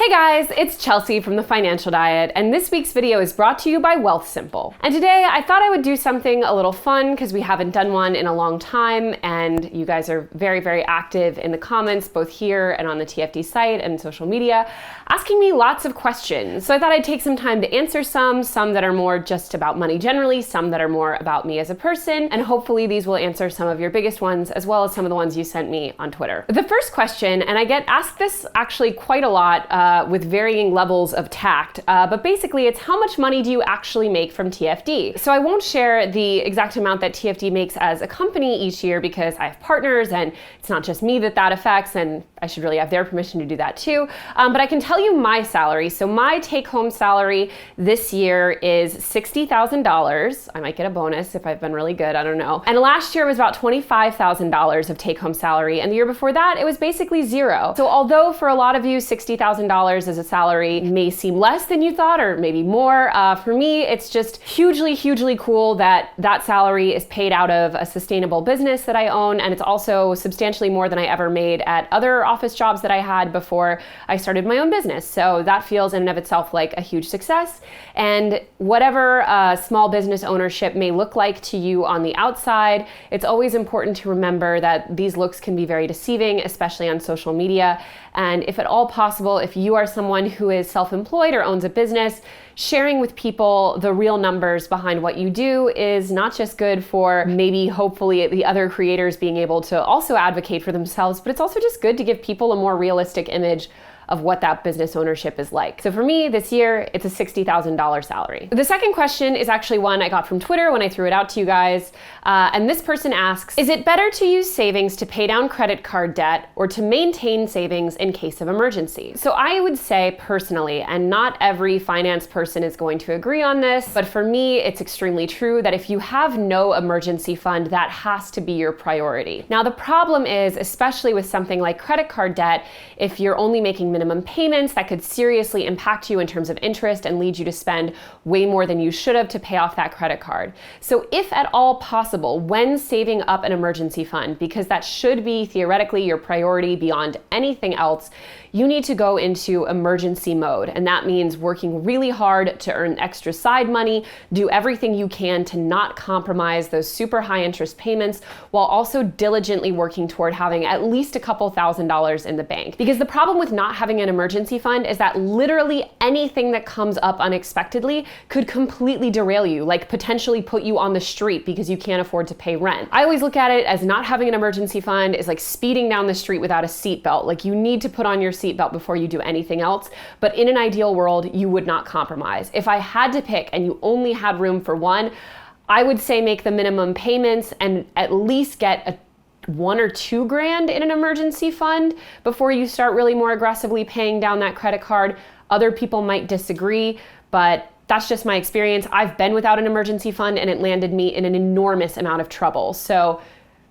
Hey guys, it's Chelsea from The Financial Diet, and this week's video is brought to you by Wealthsimple. And today I thought I would do something a little fun because we haven't done one in a long time, and you guys are very, very active in the comments, both here and on the TFD site and social media, asking me lots of questions. So I thought I'd take some time to answer some that are more just about money generally, some that are more about me as a person, and hopefully these will answer some of your biggest ones as well as some of the ones you sent me on Twitter. The first question, and I get asked this actually quite a lot, with varying levels of tact, but basically it's how much money do you actually make from TFD? So I won't share the exact amount that TFD makes as a company each year because I have partners and it's not just me that affects, and I should really have their permission to do that too. But I can tell you my salary. So my take-home salary this year is $60,000. I might get a bonus if I've been really good, I don't know. And last year was about $25,000 of take-home salary, and the year before that it was basically zero. So although for a lot of you $60,000 as a salary may seem less than you thought, or maybe more, for me it's just hugely cool that that salary is paid out of a sustainable business that I own, and it's also substantially more than I ever made at other office jobs that I had before I started my own business. So that feels in and of itself like a huge success. And whatever small business ownership may look like to you on the outside, it's always important to remember that these looks can be very deceiving, especially on social media. And if at all possible, if you are someone who is self-employed or owns a business, sharing with people the real numbers behind what you do is not just good for maybe hopefully the other creators being able to also advocate for themselves, but it's also just good to give people a more realistic image of what that business ownership is like. So for me this year, it's a $60,000 salary. The second question is actually one I got from Twitter when I threw it out to you guys. And this person asks, is it better to use savings to pay down credit card debt or to maintain savings in case of emergency? So I would say personally, and not every finance person is going to agree on this, but for me, it's extremely true that if you have no emergency fund, that has to be your priority. Now, the problem is, especially with something like credit card debt, if you're only making minimum payments, that could seriously impact you in terms of interest and lead you to spend way more than you should have to pay off that credit card. So if at all possible, when saving up an emergency fund, because that should be theoretically your priority beyond anything else, you need to go into emergency mode. And that means working really hard to earn extra side money, do everything you can to not compromise those super high interest payments, while also diligently working toward having at least a couple $1,000s in the bank. Because the problem with not having an emergency fund is that literally anything that comes up unexpectedly could completely derail you, like potentially put you on the street because you can't afford to pay rent. I always look at it as not having an emergency fund is like speeding down the street without a seatbelt. Like you need to put on your seatbelt before you do anything else, but in an ideal world, you would not compromise. If I had to pick and you only had room for one, I would say make the minimum payments and at least get a $1 or $2 grand in an emergency fund before you start really more aggressively paying down that credit card. Other people might disagree, but that's just my experience. I've been without an emergency fund and it landed me in an enormous amount of trouble. So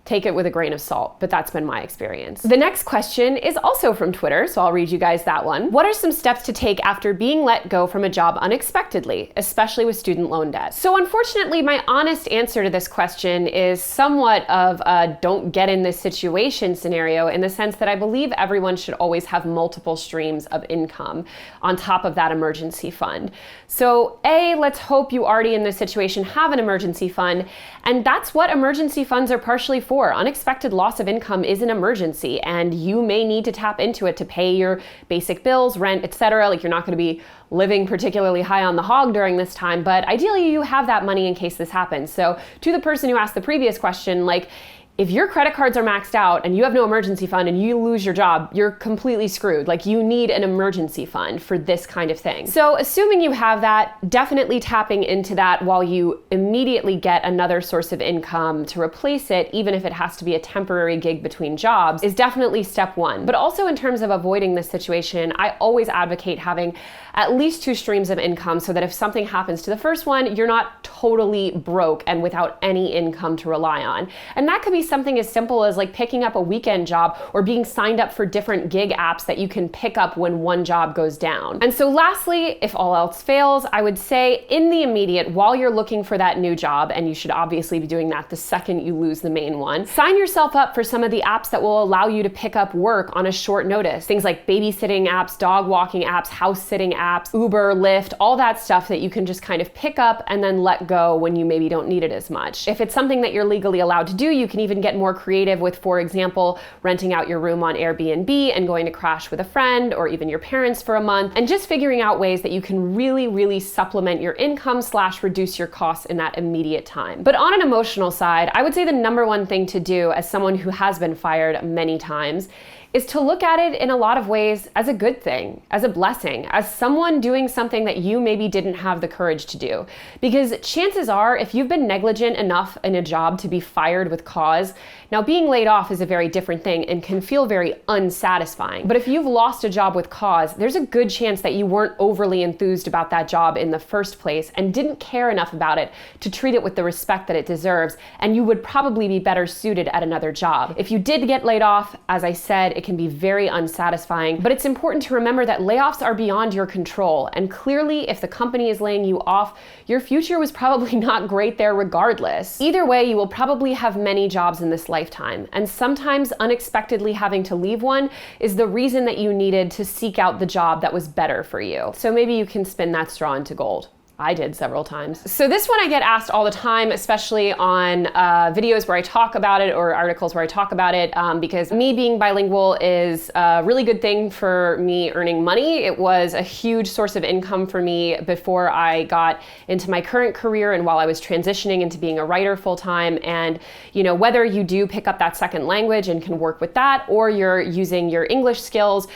take it with a grain of salt, but that's been my experience. The next question is also from Twitter, so I'll read you guys that one. What are some steps to take after being let go from a job unexpectedly, especially with student loan debt? So unfortunately, my honest answer to this question is somewhat of a don't get in this situation scenario, in the sense that I believe everyone should always have multiple streams of income on top of that emergency fund. So A, let's hope you already in this situation have an emergency fund, and that's what emergency funds are partially for. Unexpected loss of income is an emergency, and you may need to tap into it to pay your basic bills, rent, etc. Like you're not going to be living particularly high on the hog during this time, but ideally you have that money in case this happens. So to the person who asked the previous question, like, if your credit cards are maxed out and you have no emergency fund and you lose your job, you're completely screwed. Like you need an emergency fund for this kind of thing. So assuming you have that, definitely tapping into that while you immediately get another source of income to replace it, even if it has to be a temporary gig between jobs, is definitely step one. But also in terms of avoiding this situation, I always advocate having at least 2 streams of income so that if something happens to the first one, you're not totally broke and without any income to rely on. And that could be something as simple as like picking up a weekend job or being signed up for different gig apps that you can pick up when one job goes down. And so lastly, if all else fails, I would say in the immediate, while you're looking for that new job, and you should obviously be doing that the second you lose the main one, sign yourself up for some of the apps that will allow you to pick up work on a short notice. Things like babysitting apps, dog walking apps, house sitting apps, Uber, Lyft, all that stuff that you can just kind of pick up and then let go when you maybe don't need it as much. If it's something that you're legally allowed to do, you can even get more creative with, for example, renting out your room on Airbnb and going to crash with a friend or even your parents for a month, and just figuring out ways that you can really supplement your income / reduce your costs in that immediate time. But on an emotional side, I would say the number one thing to do as someone who has been fired many times is to look at it in a lot of ways as a good thing, as a blessing, as someone doing something that you maybe didn't have the courage to do. Because chances are, if you've been negligent enough in a job to be fired with cause, now being laid off is a very different thing and can feel very unsatisfying. But if you've lost a job with cause, there's a good chance that you weren't overly enthused about that job in the first place and didn't care enough about it to treat it with the respect that it deserves, and you would probably be better suited at another job. If you did get laid off, as I said, it can be very unsatisfying, but it's important to remember that layoffs are beyond your control, and clearly if the company is laying you off, your future was probably not great there regardless. Either way, you will probably have many jobs in this lifetime, and sometimes unexpectedly having to leave one is the reason that you needed to seek out the job that was better for you. So maybe you can spin that straw into gold. I did several times. So this one I get asked all the time, especially on videos where I talk about it or articles where I talk about it, because me being bilingual is a really good thing for me earning money. It was a huge source of income for me before I got into my current career and while I was transitioning into being a writer full-time. And you know, whether you do pick up that second language and can work with that, or you're using your English skills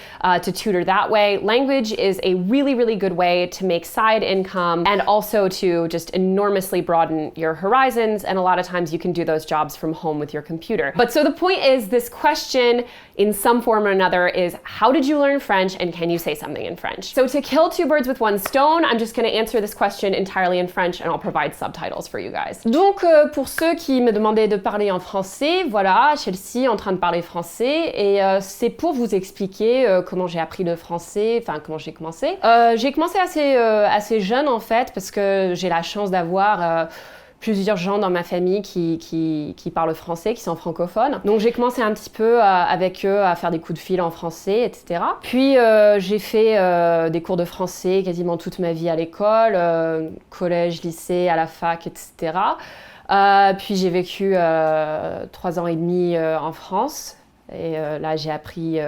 to tutor that way, language is a really good way to make side income and also to just enormously broaden your horizons. And a lot of times you can do those jobs from home with your computer. But so the point is, this question in some form or another is, how did you learn French and can you say something in French? So to kill two birds with one stone, I'm just going to answer this question entirely in French and I'll provide subtitles for you guys. Donc pour ceux qui me demandaient de parler en français, voilà, Chelsea en train de parler français et c'est pour vous expliquer comment j'ai appris le français, enfin comment j'ai commencé. J'ai commencé assez jeune en fait, parce que j'ai la chance d'avoir plusieurs gens dans ma famille qui parlent français, qui sont francophones. Donc j'ai commencé un petit peu avec eux à faire des coups de fil en français, etc. Puis j'ai fait des cours de français quasiment toute ma vie à l'école, collège, lycée, à la fac, etc. Puis j'ai vécu 3 ans et demi en France. Et là j'ai appris...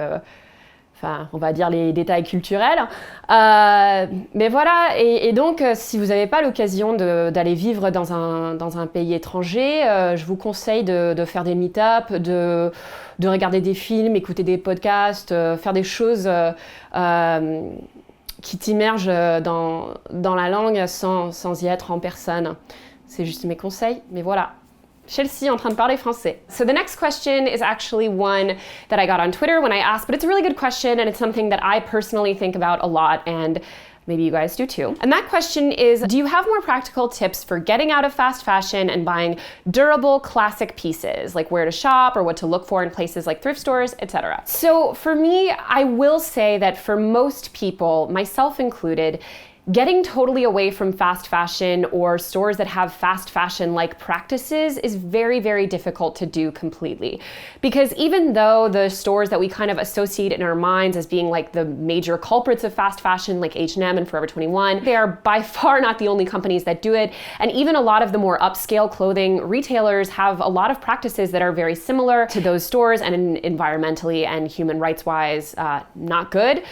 Enfin, on va dire les détails culturels. Mais voilà, et donc, si vous n'avez pas l'occasion d'aller vivre dans un pays étranger, je vous conseille de faire des meet-up, de regarder des films, écouter des podcasts, faire des choses qui t'immergent dans la langue sans y être en personne. C'est juste mes conseils, mais voilà. Chelsea en train de parler français. So the next question is actually one that I got on Twitter when I asked, but it's a really good question and it's something that I personally think about a lot, and maybe you guys do too. And that question is, do you have more practical tips for getting out of fast fashion and buying durable classic pieces, like where to shop or what to look for in places like thrift stores, etc.? So for me, I will say that for most people, myself included, getting totally away from fast fashion or stores that have fast fashion-like practices is very difficult to do completely. Because even though the stores that we kind of associate in our minds as being like the major culprits of fast fashion, like H&M and Forever 21, they are by far not the only companies that do it. And even a lot of the more upscale clothing retailers have a lot of practices that are very similar to those stores and environmentally and human rights-wise not good.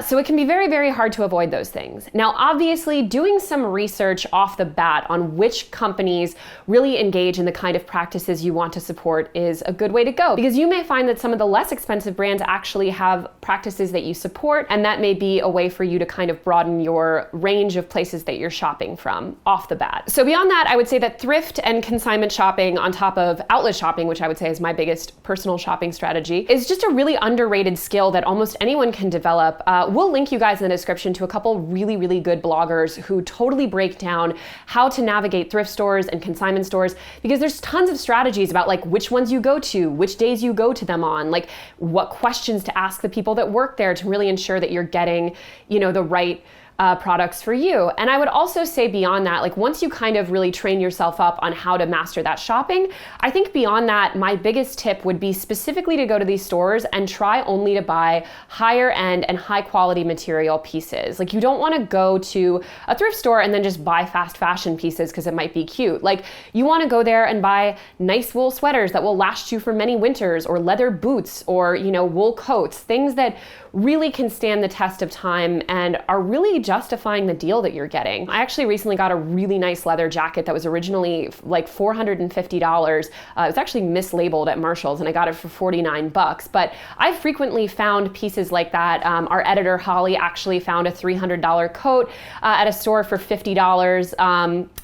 So it can be very hard to avoid those things. Now, obviously, doing some research off the bat on which companies really engage in the kind of practices you want to support is a good way to go, because you may find that some of the less expensive brands actually have practices that you support, and that may be a way for you to kind of broaden your range of places that you're shopping from off the bat. So beyond that, I would say that thrift and consignment shopping on top of outlet shopping, which I would say is my biggest personal shopping strategy, is just a really underrated skill that almost anyone can develop. We'll link you guys in the description to a couple really good bloggers who totally break down how to navigate thrift stores and consignment stores, because there's tons of strategies about like which ones you go to, which days you go to them on, like what questions to ask the people that work there to really ensure that you're getting, the right products for you. And I would also say beyond that, like once you kind of really train yourself up on how to master that shopping, I think beyond that, my biggest tip would be specifically to go to these stores and try only to buy higher end and high quality material pieces. Like you don't want to go to a thrift store and then just buy fast fashion pieces because it might be cute. Like you want to go there and buy nice wool sweaters that will last you for many winters, or leather boots, or wool coats, things that really can stand the test of time and are really justifying the deal that you're getting. I actually recently got a really nice leather jacket that was originally like $450. It was actually mislabeled at Marshall's and I got it for $49. But I've frequently found pieces like that. Our editor Holly actually found a $300 coat at a store for $50.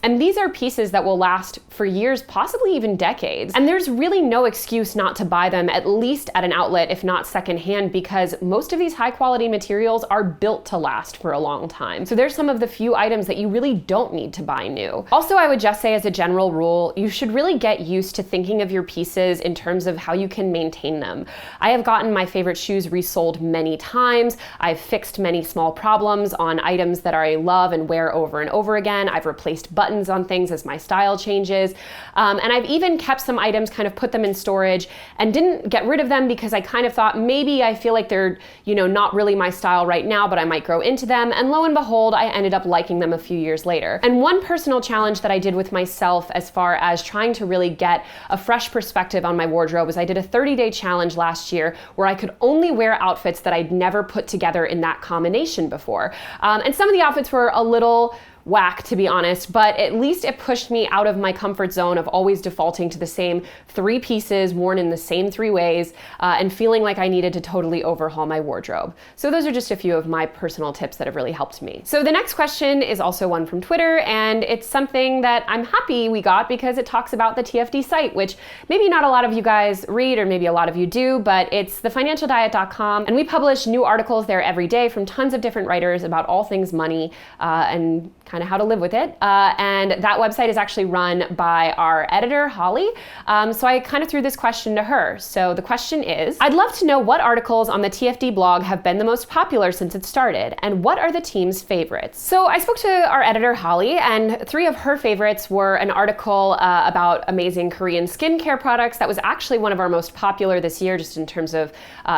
And these are pieces that will last for years, possibly even decades. And there's really no excuse not to buy them, at least at an outlet, if not secondhand, because most of these high quality materials are built to last for a long time. So there's some of the few items that you really don't need to buy new. Also, I would just say as a general rule, you should really get used to thinking of your pieces in terms of how you can maintain them. I have gotten my favorite shoes resold many times. I've fixed many small problems on items that I love and wear over and over again. I've replaced buttons on things as my style changes. And I've even kept some items, kind of put them in storage and didn't get rid of them because I kind of thought maybe I feel like they're, not really my style right now, but I might grow into them. And lo and behold, I ended up liking them a few years later. And one personal challenge that I did with myself as far as trying to really get a fresh perspective on my wardrobe was I did a 30-day challenge last year where I could only wear outfits that I'd never put together in that combination before. And some of the outfits were a little whack, to be honest, but at least it pushed me out of my comfort zone of always defaulting to the same 3 pieces worn in the same 3 ways and feeling like I needed to totally overhaul my wardrobe. So those are just a few of my personal tips that have really helped me. So the next question is also one from Twitter, and it's something that I'm happy we got because it talks about the TFD site, which maybe not a lot of you guys read, or maybe a lot of you do, but it's thefinancialdiet.com, and we publish new articles there every day from tons of different writers about all things money and kind of how to live with it. And that website is actually run by our editor, Holly. So I kind of threw this question to her. So the question is, I'd love to know what articles on the TFD blog have been the most popular since it started, and what are the team's favorites? So I spoke to our editor, Holly, and 3 of her favorites were an article about amazing Korean skincare products. That was actually one of our most popular this year, just in terms of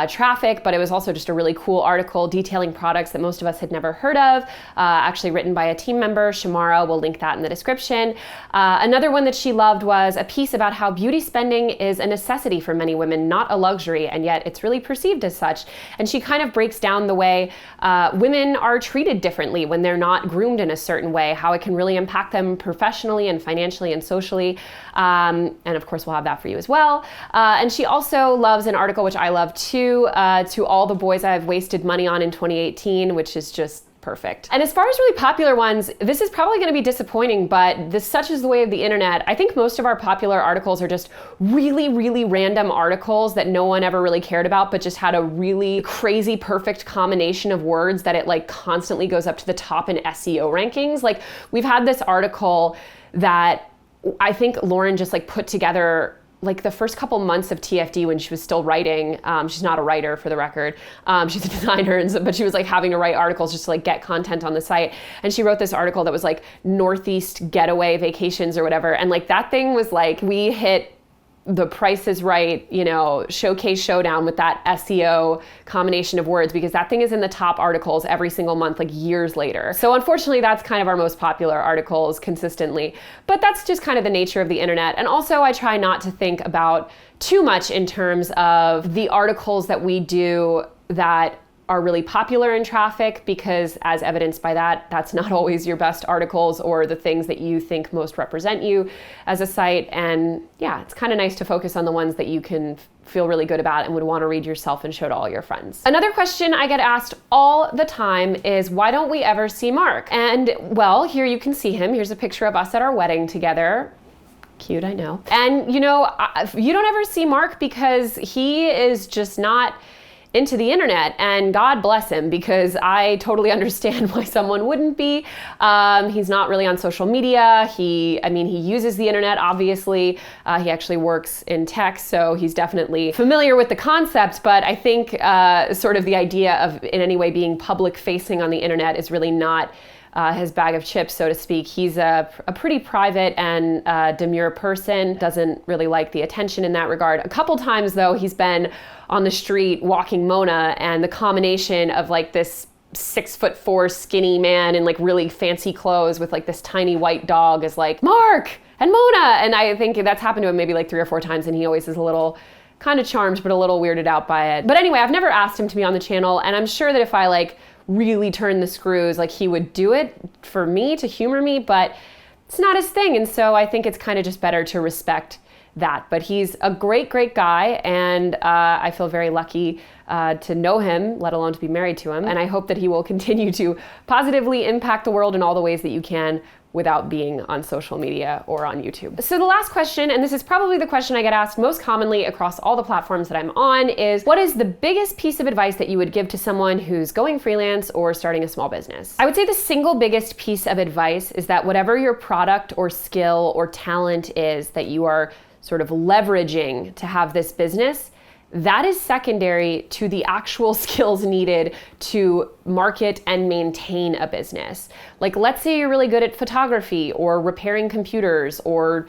traffic, but it was also just a really cool article detailing products that most of us had never heard of, actually written by a team member, Shamara. We'll link that in the description. Another one that she loved was a piece about how beauty spending is a necessity for many women, not a luxury, and yet it's really perceived as such. And she kind of breaks down the way women are treated differently when they're not groomed in a certain way, how it can really impact them professionally and financially and socially. And of course, we'll have that for you as well. And she also loves an article, which I love too, to all the boys I've wasted money on in 2018, which is just perfect. And as far as really popular ones, this is probably going to be disappointing, but such is the way of the internet. I think most of our popular articles are just really, really random articles that no one ever really cared about, but just had a really crazy, perfect combination of words that it like constantly goes up to the top in SEO rankings. Like we've had this article that I think Lauren just like put together like the first couple months of TFD when she was still writing. She's not a writer, for the record. She's a designer, but she was like having to write articles just to like get content on the site. And she wrote this article that was like Northeast getaway vacations or whatever. And like that thing was like, we hit the Price is Right, showcase showdown with that SEO combination of words, because that thing is in the top articles every single month, like years later. So unfortunately, that's kind of our most popular articles consistently, but that's just kind of the nature of the internet. And also I try not to think about too much in terms of the articles that we do that are really popular in traffic, because as evidenced by that, that's not always your best articles or the things that you think most represent you as a site. And yeah, it's kind of nice to focus on the ones that you can feel really good about and would want to read yourself and show to all your friends. Another question I get asked all the time is, why don't we ever see Mark? And well, here you can see him. Here's a picture of us at our wedding together. Cute, I know. And you don't ever see Mark because he is just not into the internet, and God bless him, because I totally understand why someone wouldn't be. He's not really on social media. He uses the internet, obviously. He actually works in tech, so he's definitely familiar with the concept, but I think sort of the idea of in any way being public facing on the internet is really not his bag of chips, so to speak. He's a pretty private and demure person, doesn't really like the attention in that regard. A couple times though, he's been on the street walking Mona, and the combination of like this 6'4" skinny man in like really fancy clothes with like this tiny white dog is like, Mark and Mona. And I think that's happened to him maybe like 3 or 4 times, and he always is a little kind of charmed, but a little weirded out by it. But anyway, I've never asked him to be on the channel, and I'm sure that if I like really turn the screws, like he would do it for me, to humor me, but it's not his thing. And so I think it's kind of just better to respect that. But he's a great, great guy, and I feel very lucky to know him, let alone to be married to him. And I hope that he will continue to positively impact the world in all the ways that you can without being on social media or on YouTube. So the last question, and this is probably the question I get asked most commonly across all the platforms that I'm on, is what is the biggest piece of advice that you would give to someone who's going freelance or starting a small business? I would say the single biggest piece of advice is that whatever your product or skill or talent is that you are sort of leveraging to have this business, that is secondary to the actual skills needed to market and maintain a business. Like, let's say you're really good at photography or repairing computers or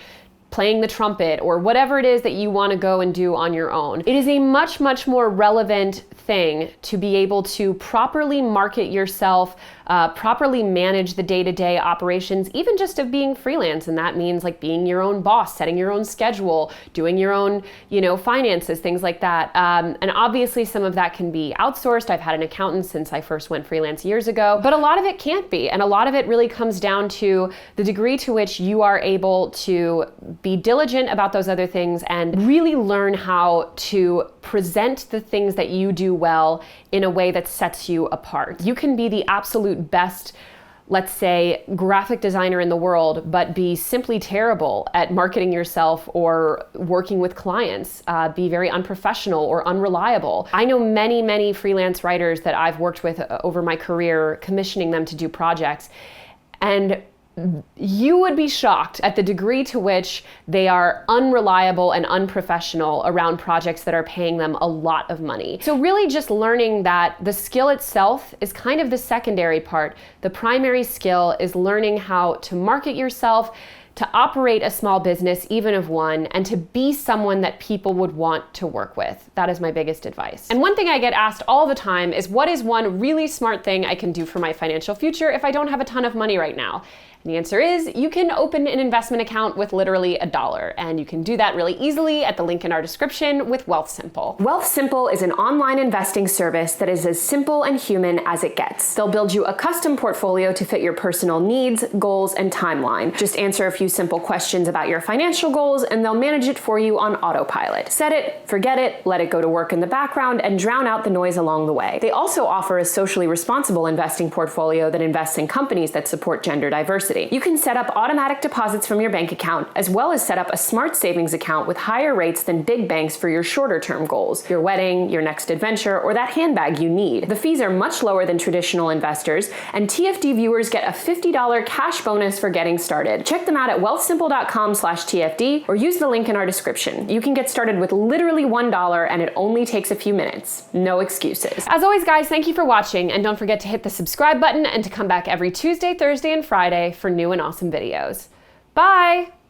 playing the trumpet or whatever it is that you want to go and do on your own. It is a much, much more relevant thing to be able to properly market yourself, properly manage the day-to-day operations, even just of being freelance. And that means like being your own boss, setting your own schedule, doing your own, finances, things like that. And obviously some of that can be outsourced. I've had an accountant since I first went freelance years ago, but a lot of it can't be. And a lot of it really comes down to the degree to which you are able to be diligent about those other things and really learn how to present the things that you do well in a way that sets you apart. You can be the absolute best, let's say, graphic designer in the world, but be simply terrible at marketing yourself or working with clients, be very unprofessional or unreliable. I know many, many freelance writers that I've worked with over my career, commissioning them to do projects, and you would be shocked at the degree to which they are unreliable and unprofessional around projects that are paying them a lot of money. So really just learning that the skill itself is kind of the secondary part. The primary skill is learning how to market yourself, to operate a small business, even of one, and to be someone that people would want to work with. That is my biggest advice. And one thing I get asked all the time is, what is one really smart thing I can do for my financial future if I don't have a ton of money right now? And the answer is, you can open an investment account with literally $1, and you can do that really easily at the link in our description with Wealthsimple. Wealthsimple is an online investing service that is as simple and human as it gets. They'll build you a custom portfolio to fit your personal needs, goals, and timeline. Just answer a few simple questions about your financial goals, and they'll manage it for you on autopilot. Set it, forget it, let it go to work in the background, and drown out the noise along the way. They also offer a socially responsible investing portfolio that invests in companies that support gender diversity. You can set up automatic deposits from your bank account, as well as set up a smart savings account with higher rates than big banks for your shorter term goals, your wedding, your next adventure, or that handbag you need. The fees are much lower than traditional investors, and TFD viewers get a $50 cash bonus for getting started. Check them out at wealthsimple.com/TFD or use the link in our description. You can get started with literally $1, and it only takes a few minutes. No excuses. As always, guys, thank you for watching, and don't forget to hit the subscribe button and to come back every Tuesday, Thursday, and Friday for new and awesome videos. Bye!